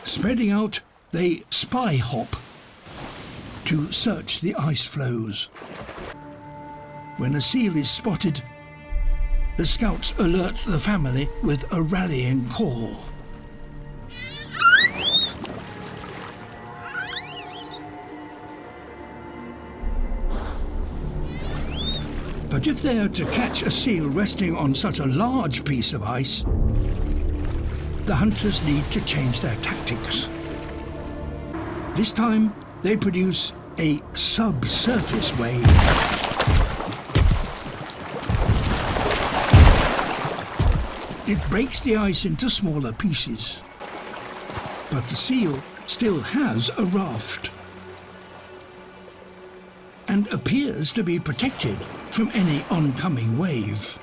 Spreading out, they spy hop to search the ice floes. When a seal is spotted, the scouts alert the family with a rallying call. But if they are to catch a seal resting on such a large piece of ice, the hunters need to change their tactics. This time, they produce a subsurface wave. It breaks the ice into smaller pieces, but the seal still has a raft and appears to be protected from any oncoming wave.